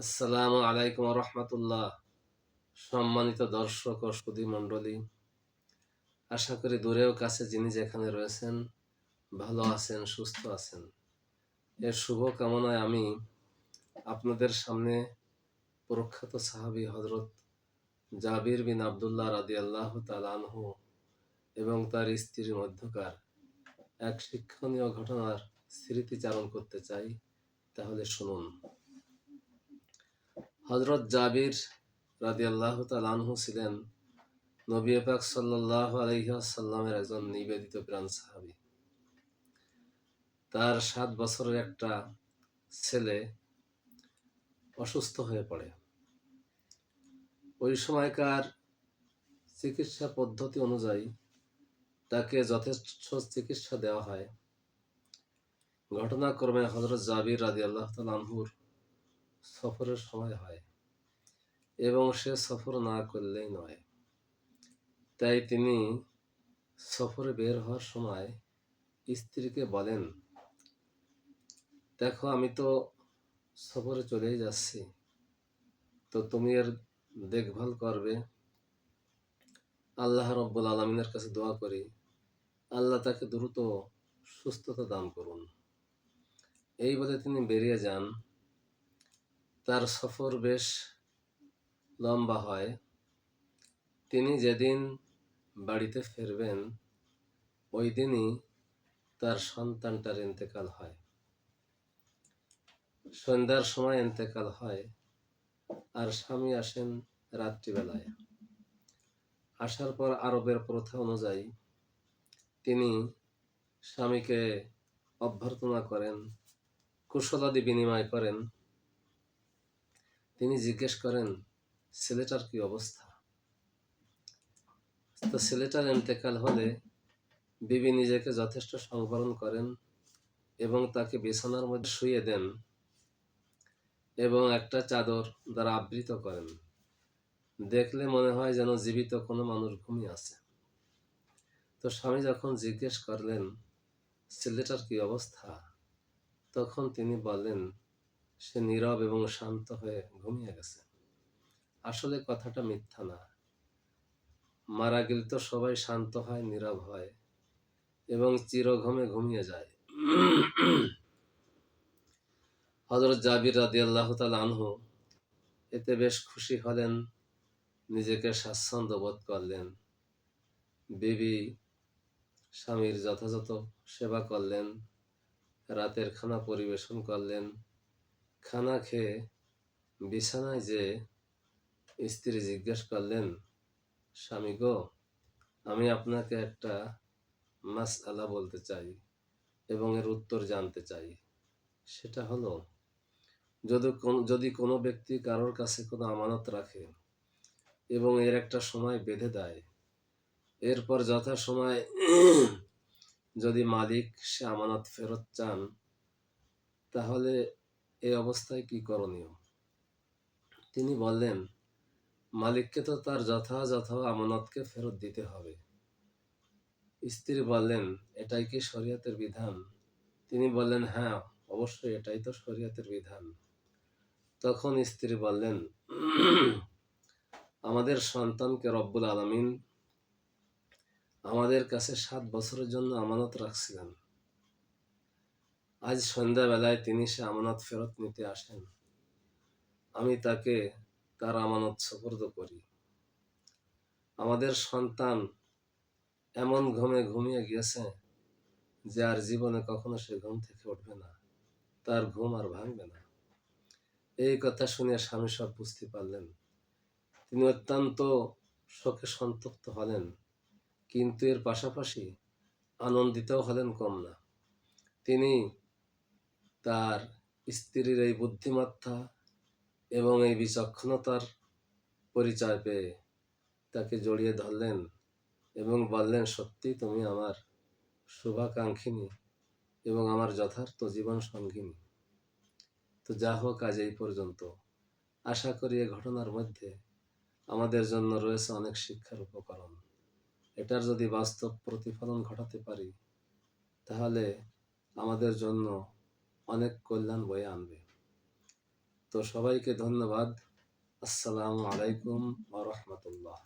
আসসালামু আলাইকুম রহমতুল্লাহ। সম্মানিত দর্শক ও সুধী মণ্ডলী, আশা করি দূরেও কাছে যিনি যেখানে রয়েছেন ভালো আছেন, সুস্থ আছেন। এর শুভ কামনায় আমি আপনাদের সামনে প্রখ্যাত সাহাবী হজরত জাবির বিন আবদুল্লাহ রাদিয়াল্লাহু তাআলা আনহু এবং তার স্ত্রীর মধ্যকার এক শিক্ষণীয় ঘটনার স্মৃতিচারণ করতে চাই। তাহলে শুনুন। হজরত জাবির রাদিয়াল্লাহু তাআলা আনহু ছিলেন নবী পাক সাল্লাল্লাহু আলাইহি ওয়াসাল্লামের একজন নিবেদিত প্রাণ সাহাবী। তার 7 বছরের একটা ছেলে অসুস্থ হয়ে পড়ে। ওই সময়কার চিকিৎসা পদ্ধতি অনুযায়ী তাকে যথেষ্ট চিকিৎসা দেওয়া হয়। ঘটনাক্রমে হযরত জাবির রাদিয়াল্লাহু তাআলা আনহুর সফরের সময় হয় এবং সে সফর না করলেই নয়। তাই তিনি সফরে বের হওয়ার সময় স্ত্রীকে বলেন, দেখো আমি তো সফরে চলেই যাচ্ছি, তো তুমি এর দেখভাল করবে। আল্লাহ রব্বুল আলামিনের কাছে দোয়া করি আল্লাহ তাকে দ্রুত সুস্থতা দান করুন। এই বলে তিনি বেরিয়ে যান। তার সফর বেশ লম্বা হয়। তিনি যেদিন বাড়িতে ফিরবেন ওই দিনই তার সন্তানটার ইন্তেকাল হয়। সন্ধ্যার সময় ইন্তেকাল হয় আর স্বামী আসেন রাত্রিবেলায়। আসার পর আরবের প্রথা অনুযায়ী তিনি স্বামীকে অভ্যর্থনা করেন, কুশলাদি বিনিময় করেন। তিনি জিজ্ঞেস করেন, ছেলেটার কি অবস্থা? তো ছেলেটার ইন্তেকাল হলে বিবি নিজেকে যথেষ্ট সংবরণ করেন এবং তাকে বিছানার মধ্যে শুইয়ে দেন এবং একটা চাদর দ্বারা আবৃত করেন। দেখলে মনে হয় যেন জীবিত কোনো মানুষ ঘুমিয়ে আছে। তো স্বামী যখন জিজ্ঞেস করলেন ছেলেটার কি অবস্থা, তখন তিনি বললেন সে নীরব এবং শান্ত হয়ে ঘুমিয়ে গেছে। আসলে কথাটা মিথ্যা না। মারা গেলে তো সবাই শান্ত হয়, নীরব হয় এবং চিরঘুমে ঘুমিয়ে যায়। হযরত জাবির রাদিয়াল্লাহু তাআলা আনহু এতে বেশ খুশি হলেন, নিজেকে স্বাচ্ছন্দ্য বোধ করলেন। বিবি স্বামীর যথাযথ সেবা করলেন, রাতের খানা পরিবেশন করলেন। খানা খেয়ে বিছানায় যে স্ত্রী জিজ্ঞেস করলেন, স্বামী গো, আমি আপনাকে একটা মাসআলা বলতে চাই এবং এর উত্তর জানতে চাই। সেটা হলো, যদি কোনো ব্যক্তি কারোর কাছে কোনো আমানত রাখে এবং এর একটা সময় বেঁধে দেয়, এরপর যথাসময় যদি মালিক সে আমানত ফেরত চান, তাহলে এই অবস্থায় কি করণীয়? তিনি বললেন, মালিককে তো তার যথাযথ আমানতকে ফেরত দিতে হবে। স্ত্রী বললেন, এটাই কি শরীয়তের বিধান? তিনি বললেন, হ্যাঁ অবশ্যই, এটাই তো শরীয়তের বিধান। তখন স্ত্রী বললেন, আমাদের সন্তানকে রব্বুল আলামিন আমাদের কাছে 7 বছরের জন্য আমানত রাখছিলেন। আজ সন্ধ্যাবেলায় তিনি সে আমানত ফেরত নিতে আসেন। আমি তাকে তার আমানত সুপর্দ করি। আমাদের সন্তান এমন ঘুমে ঘুমিয়ে গিয়েছে যে আর জীবনে কখনো সে ঘুম থেকে উঠবে না, তার ঘুম আর ভাঙবে না। এই কথা শুনে স্বামী সব বুঝতে পারলেন। তিনি অত্যন্ত শোকে সন্তপ্ত হলেন, কিন্তু এর পাশাপাশি আনন্দিতও হলেন কম না। তিনি তার স্ত্রীর এই বুদ্ধিমত্তা এবং এই বিচক্ষণতার পরিচয় পেয়ে তাকে জড়িয়ে ধরলেন এবং বললেন, সত্যি তুমি আমার শুভাকাঙ্ক্ষিনী এবং আমার যথার্থ জীবন সঙ্গিনী। তো যা হোক, আজ এই পর্যন্ত। আশা করি এ ঘটনার মধ্যে আমাদের জন্য রয়েছে অনেক শিক্ষার উপকরণ। এটার যদি বাস্তব প্রতিফলন ঘটাতে পারি তাহলে আমাদের জন্য অনেক কল্যাণ বয়ে আনবে। তো সবাইকে ধন্যবাদ। আসসালামু আলাইকুম ওয়া রাহমাতুল্লাহ।